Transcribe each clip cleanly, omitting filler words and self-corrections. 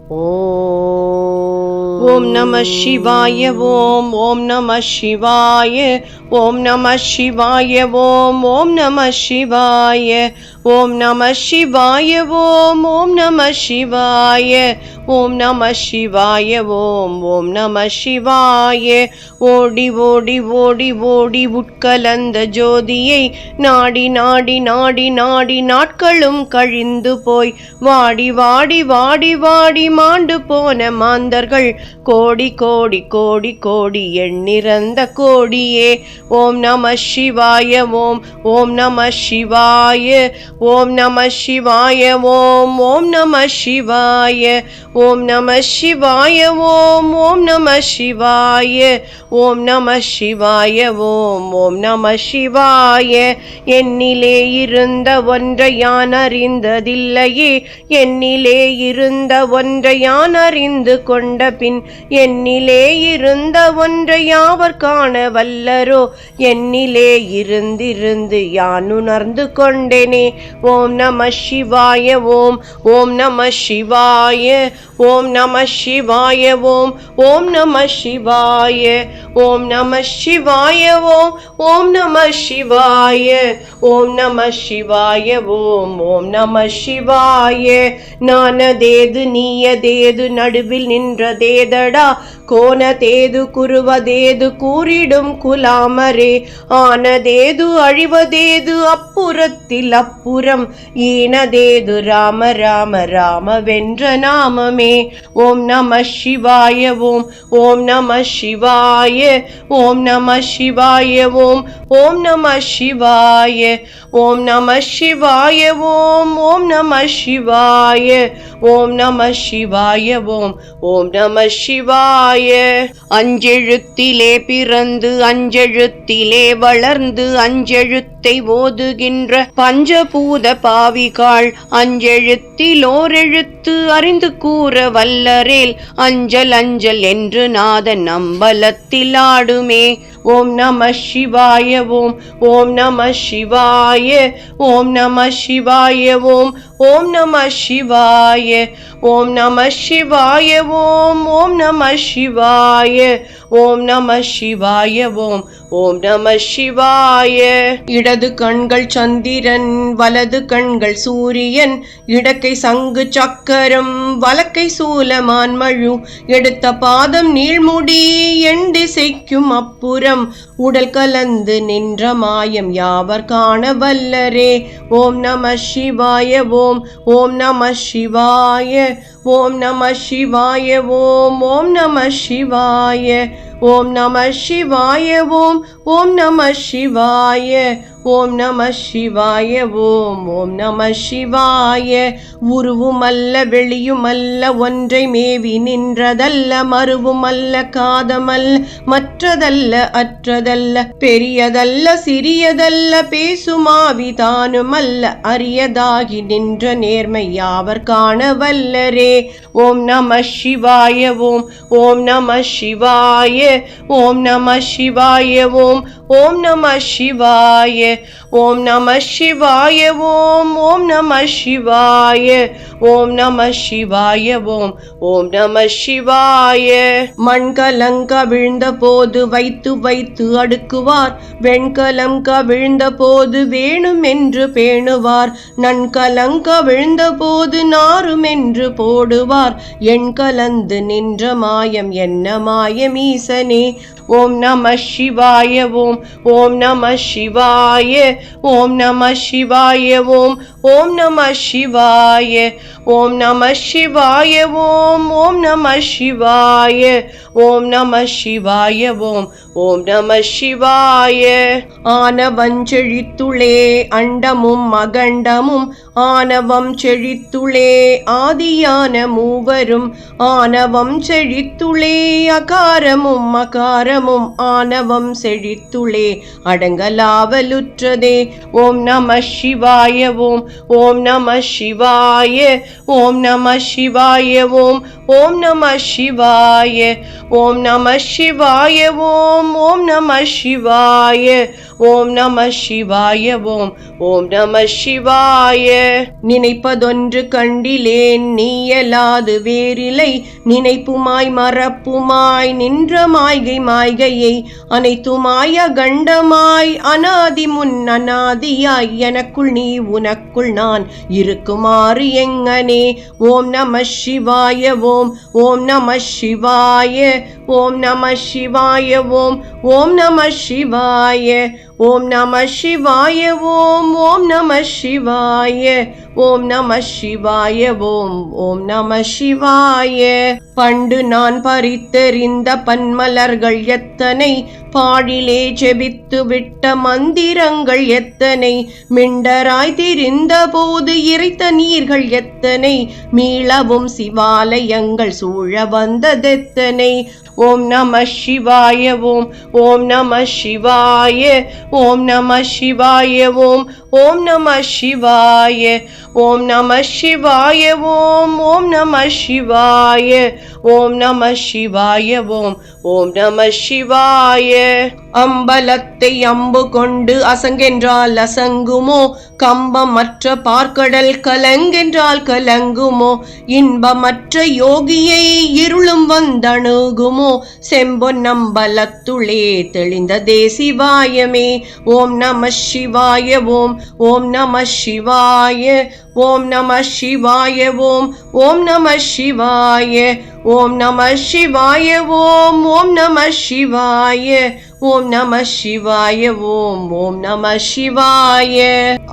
ஓம் நம சிவாய ஓம் ஓம் நம சிவாய ஓம் நம சிவாய ஓம் ஓம் நம சிவாய ஓம் நம சிவாய ஓம் ஓம் நம சிவாய ஓம் நம சிவாய ஓம் ஓம் நம சிவாய. ஓடி ஓடி ஓடி ஓடி உட்கலந்த ஜோதியை நாடி நாடி நாடி நாடி நாட்களும் கழிந்து போய் வாடி வாடி வாடி வாடி மாண்டு போன மாந்தர்கள் கோடி கோடி கோடி கோடி எண்ணிறந்த கோடியே. ஓம் நம சிவாய ஓம் ஓம் நம சிவாய ஓம் நம சிவாய ஓம் ஓம் நம சிவாய ஓம் நம சிவாய ஓம் ஓம் நம சிவாய ஓம் நம சிவாய ஓம் ஓம் நம சிவாய. என்னிலே இருந்த ஒன்றை யான் அறிந்ததில்லையே, என்னிலே இருந்த ஒன்றை யான் அறிந்து கொண்ட பின் என்னிலே இருந்த ஒன்றை யாவர் காண வல்லரோ, என்னிலே இருந்திருந்து யான் உணர்ந்து கொண்டேனே. ஓம் நம சிவாய ஓம் ஓம் நம சிவாய ஓம் நம சிவாய ஓம் ஓம் நம சிவாய ஓம் நம சிவாய ஓம் ஓம் நம சிவாய ஓம் நம சிவாய ஓம் ஓம் நம சிவாய. நானதேது நீயதேது நடுவில் நின்றதேதடா, கோணதேது குருவதேது கூறிடும் குலாமரே, ஆனதேது அழிவதேது அப்புறத்தில் அப்புறம், ஈனதேது ராம ராம ராம வென்ற நாமமே. ஓம் நம சிவாய ஓம் ஓம் நம சிவாய ஓம் நம சிவாய ஓம் ஓம் நம சிவாய ஓம் நம சிவாய ஓம் ஓம் நம சிவாய ஓம் நம சிவாய ஓம் ஓம் நம சிவாய. அஞ்செழுத்திலே பிறந்து அஞ்செழுத்திலே வளர்ந்து அஞ்செழுத்தை ஓதுகின்ற பஞ்சபூத பாவிகாள் அஞ்செழுத்திலோரெழுத்து அறிந்து கூற வல்லரேல் அஞ்சல் அஞ்சல் என்று நாதன் அம்பலத்தில் ஆடுமே. ஓம் நம சிவாய ஓம் ஓம் நம சிவாய ஓம் நம சிவாய ஓம் ஓம் நம சிவாய ஓம் நம சிவாய ஓம் ஓம் நம சிவாய ஓம் நம சிவாய ஓம் ஓம் நம சிவாய. இடது கண்கள் சந்திரன் வலது கண்கள் சூரியன், இடக்கை சங்கு சக்கரம் வலக்கை சூலமான் மழு, எடுத்த பாதம் நீள்முடி எண் திசைக்கும் அப்புறம், உடல் கலந்து நின்ற மாயம் யாவர் காண வல்லரே. ஓம் நம சிவாய ஓம் ஓம் நம சிவாய ஓம் நம சிவாய ஓம் ஓம் நம சிவாய ஓம் நம சிவாய ஓம் ஓம் நம சிவாய ஓம் நம சிவாய ஓம் ஓம் நம சிவாய. உருவுமல்ல வெளியுமல்ல ஒன்றை மேவி நின்றதல்ல, மருவுமல்ல காதமல்ல மற்றதல்ல அற்றதல்ல, பெரியதல்ல சிறியதல்ல பேசுமாவி தானுமல்ல, அரியதாகி நின்ற நேர்மை யாவர் காண வல்லரே. ஓம் நம சிவாய ஓம் ஓம் நம சிவாய ஓம் நம சிவாய ஓம் ஓம் நம சிவாய ஓம் நம சிவாய ஓம் ஓம் நம சிவாய ஓம் நம சிவாய ஓம் ஓம் நம சிவாய. மண்கலம் கவிழ்ந்த போது வைத்து வைத்து அடுக்குவார், வெண்கலம் கவிழ்ந்த போது வேணும் என்று பேணுவார், நன்கலம் கவிழ்ந்த போது நாரும் என்று போடுவார், எண் கலந்து நின்ற மாயம் என்ன மாயம் ஈசனே. ஓம் நம சிவாய ஓம் ஓம் நம சிவாய ஓம் நம சிவாய ஓம் ஓம் நம சிவாய ஓம் நம சிவாய ஓம் ஓம் நம சிவாய ஓம் நம சிவாய ஓம் ஓம் நம சிவாய. ஆனவம் செழித்துளே அண்டமும் அகண்டமும், ஆனவம் செழித்துளே ஆதியான மூவரும், ஆனவம் செழித்துளே அகாரமும் அகாரமும், ஆனவம் செழித்துளே அடங்கலாவலுற்றதே. ஓம் நம சிவாய ஓம் ஓம் நம சிவாய ஓம் நம சிவாய ஓம் ஓம் நம சிவாய. ஓம் நம சிவாய ஓம். ஓம் நம சிவாய. ஓம் நம சிவாய ஓம். ஓம் நம சிவாய. நினைப்பதொன்று கண்டிலேன் நீயலாது வேறில்லை, நினைப்புமாய் மறப்புமாய் நின்ற மாய்கை மாய்கையை அனைத்துமாய் அகண்டமாய் அநாதி முன் அநாதியாய் எனக்குள் நீ உனக்குள் நான் இருக்குமாறு எங்கனே. ஓம் நம சிவாய ஓம். ஓம் நம சிவாய. ஓம் நம சிவாய ஓம். ஓம் நம சிவாய. ஓம் நம சிவாய ஓம். ஓம் நம சிவாய. ஓம் நம சிவாய ஓம். ஓம் நம சிவாய. பண்டு நான் பறித்தெறிந்த பன்மலர்கள் எத்தனை, பாழிலே செபித்து விட்ட மந்திரங்கள் எத்தனை, மிண்டராய் திரிந்த போது இறைத்த நீர்கள் எத்தனை, மீளவும் சிவாலயங்கள் சூழ வந்ததெத்தனை. ஓம் நம சிவாய ஓம். ஓம் நம சிவாய. ஓம் நம சிவாய ஓம். ஓம் நம சிவாய. ஓம் நம சிவாய ஓம். ஓம் நம சிவாய. ஓம் நம சிவாய ஓம். ஓம் நம சிவாய. அம்பலத்தை அம்பு கொண்டு அசங்கென்றால் அசங்குமோ, கம்பமற்ற பார்க்கடல் கலங்கென்றால் கலங்குமோ, இன்பமற்ற யோகியை இருளும் வந்தணுகுமோ, செம்பொன்னம்பலத்துளே தெளிந்ததே சிவாயமே. ஓம் நம சிவாய ஓம். ஓம் நம சிவாய. ஓம் நம சிவாய ஓம். ஓம் நம சிவாய. ஓம் நம சிவாய ஓம். ஓம் நம சிவாய. ஓம் நம சிவாய ஓம். ஓம் நம சிவாய.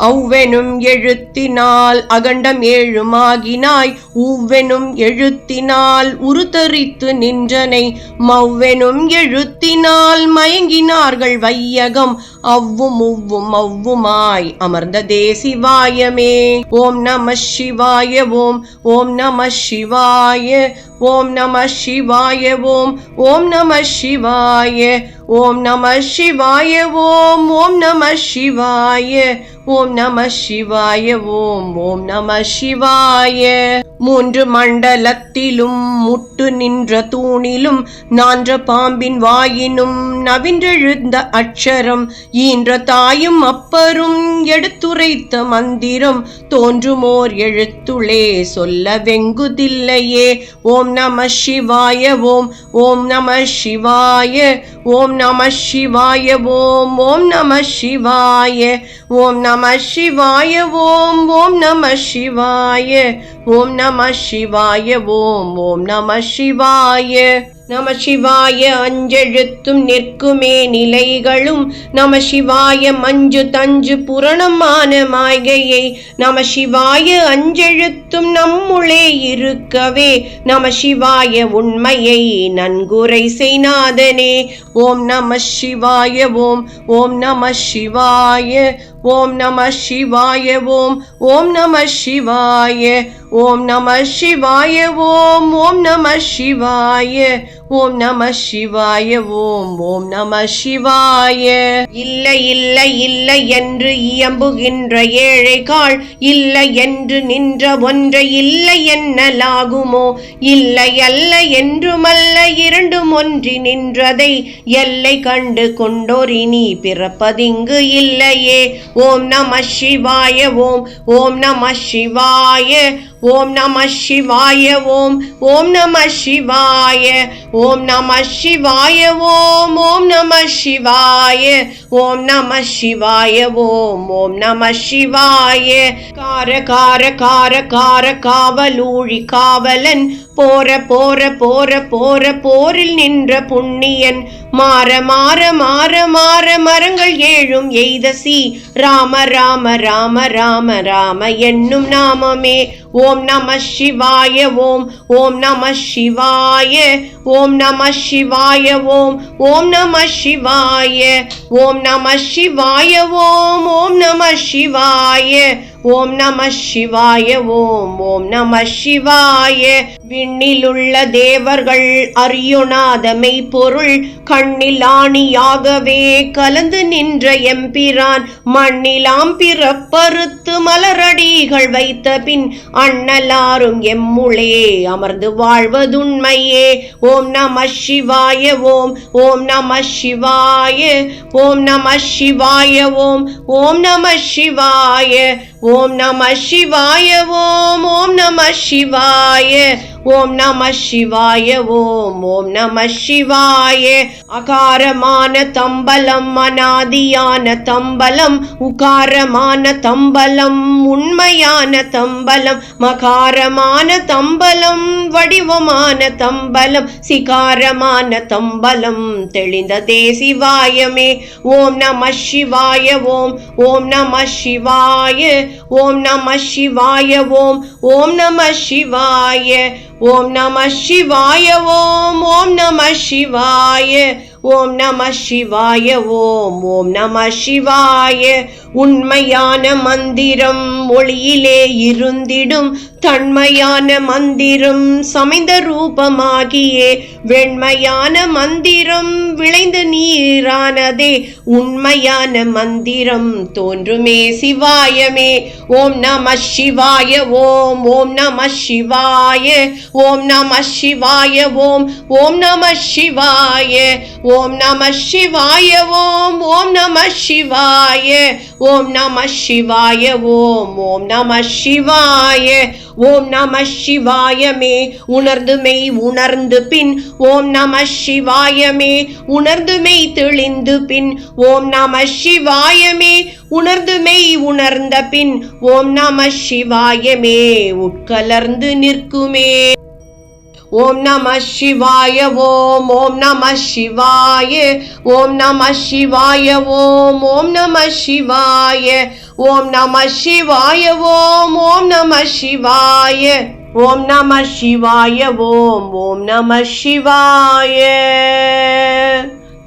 ஒவ்வெனும் எழுத்தினால் அகண்டம் ஏழுமாகினாய், ஊவெனும் எழுத்தினால் உருத்தரித்து நின்றனை, மவ்வெனும் எழுத்தினால் மயங்கினார்கள் வையகம், அவ்வும் உவ்வும் அவ்வுமாய் அமர்ந்ததே சிவாயமே. ஓம் நம சிவாய ஓம். ஓம் நம சிவாய. ஓம் நம சிவாய ஓம். ஓம் நம சிவாய. ஓம் நம சிவாய ஓம். ஓம் நம சிவாய. ஓம் நம சிவாய ஓம். ஓம் நம சிவாய. மூன்று மண்டலத்திலும் முட்டு நின்ற தூணிலும் நான்ற பாம்பின் வாயினும் நவின்றெழுந்த அட்சரம், ஈன்ற தாயும் அப்பரும் எடுத்துரைத்த மந்திரம், தோன்றுமோர் எழுத்துளே சொல்ல வெங்குதில்லையே. ஓம் நம சிவாய ஓம். ஓம் நம சிவாய. ஓம் நம சிவாய ஓம். ஓம் நம சிவாய. ஓம் நம சிவாய ஓம். ஓம் நம சிவாய. ஓம் நம சிவாய ஓம். ஓம் நம சிவாய. நம சிவாய அஞ்செழுத்தும் நிற்குமே நிலைகளும், நம சிவாய மஞ்சு தஞ்சு புரணமான மாய்கையை, நம சிவாய அஞ்செழுத்தும் நம்முளே இருக்கவே, நம சிவாய உண்மையை நன்குரை செய்நாதனே. ஓம் நம சிவாய ஓம். ஓம் நம சிவாய. ஓம் நம சிவாய ஓம். ஓம் நம சிவாய. ஓம் நம சிவாய ஓம். ஓம் நம சிவாய. ஓம் நம சிவாய ஓம். ஓம் நம சிவாய. இல்லை இல்லை இல்லை என்று இயம்புகின்ற ஏழைகாள், இல்லை என்று நின்ற ஒன்றை இல்லை என்னலாகுமோ, இல்லை அல்ல என்றுமல்ல இரண்டும் ஒன்றி நின்றதை எல்லை கண்டு கொண்டோர் இனி பிறப்பதிங்கு இல்லையே. ஓம் நம சிவாய ஓம். ஓம் நம சிவாய. ஓம் நம சிவாய ஓம். ஓம் நம சிவாய. ஓம் நம சிவாய ஓம். ஓம் நம சிவாய. ஓம் நம சிவாய ஓம். ஓம் நம சிவாய. கார கார கார கார காவலூழி காவலன், போர போர போர போர போரில் நின்ற புண்ணியன், மாற மாற மாற மாற மரங்கள் ஏழும் எய்தசி, ராம ராம ராம ராம ராம என்னும் நாமமே. ஓம் நம சிவாய ஓம். ஓம் நம சிவாய. ஓம் நம சிவாய ஓம். ஓம் நம சிவாய. ஓம் நம சிவாய ஓம். ஓம் நம சிவாய. ஓம் நம சிவாய ஓம் ஓம் நம சிவாய. விண்ணிலுள்ள தேவர்கள் அறியுணாத மெய்ப்பொருள் கண்ணில் ஆணியாகவே கலந்து நின்ற எம்பிரான் மண்ணிலாம் பிறப்பறுத்து மலரடிகள் வைத்த பின் அண்ணலாரும் எம்முளே அமர்ந்து வாழ்வதுண்மையே. ஓம் நம சிவாய ஓம் ஓம் நம சிவாய. ஓம் நம சிவாய ஓம் ஓம் நம சிவாய. ஓம் நம சிவாய ஓம் ஓம் நம சிவாய. ஓம் நம சிவாய ஓம் ஓம் நம சிவாய. அகாரமான தம்பலம் அநாதியான தம்பலம் உகாரமான தம்பலம் உண்மையான தம்பலம் மகாரமான தம்பலம் வடிவமான தம்பலம் சிகாரமான தம்பலம் தெளிந்ததே சிவாயமே. ஓம் நம சிவாய ஓம் ஓம் நம சிவாய. ஓம் நம சிவாய ஓம் ஓம் நம சிவாய. ஓம் நம சிவாய ஓம் ஓம் நம சிவாய. ஓம் நம சிவாய ஓம் ஓம் நம சிவாய. உண்மையான மந்திரம் ஒளியிலே இருந்திடும் தன்மையான மந்திரம் சமைந்த ரூபமாகியே வெண்மையான மந்திரம் விளைந்த நீரானதே உண்மையான மந்திரம் தோன்றுமே சிவாயமே. ஓம் நம சிவாய ஓம் ஓம் நம சிவாய. ஓம் நம சிவாய ஓம் ஓம் நம சிவாய. ஓம் நம சிவாய ஓம் ஓம் நம சிவாய. ஓம் நம சிவாய ஓம் ஓம் நம சிவாய. ஓம் நம சிவாயமே உணர்ந்து மெய் உணர்ந்து பின் ஓம் நம சிவாயமே உணர்ந்து மெய் தெளிந்து பின் ஓம் நம சிவாயமே உணர்ந்து மெய் உணர்ந்த பின் ஓம் நம சிவாயமே உட்கலர்ந்து நிற்குமே. ஓம் நம சிவாய ஓம் ஓம் நம சிவாய. ஓம் நம சிவாய ஓம் ஓம் நம சிவாய. ஓம் நம சிவாய ஓம் ஓம் நம சிவாய. ஓம் நம சிவாய ஓம் ஓம் நம சிவாய.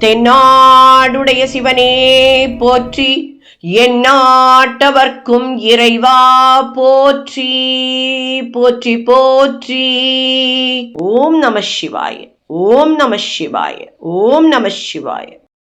தென்னாடுடைய சிவனே போற்றி, எந்நாட்டவர்க்கும் இறைவா போற்றி போற்றி போற்றி. ஓம் நம சிவாய ஓம் நம சிவாய ஓம் நம சிவாய.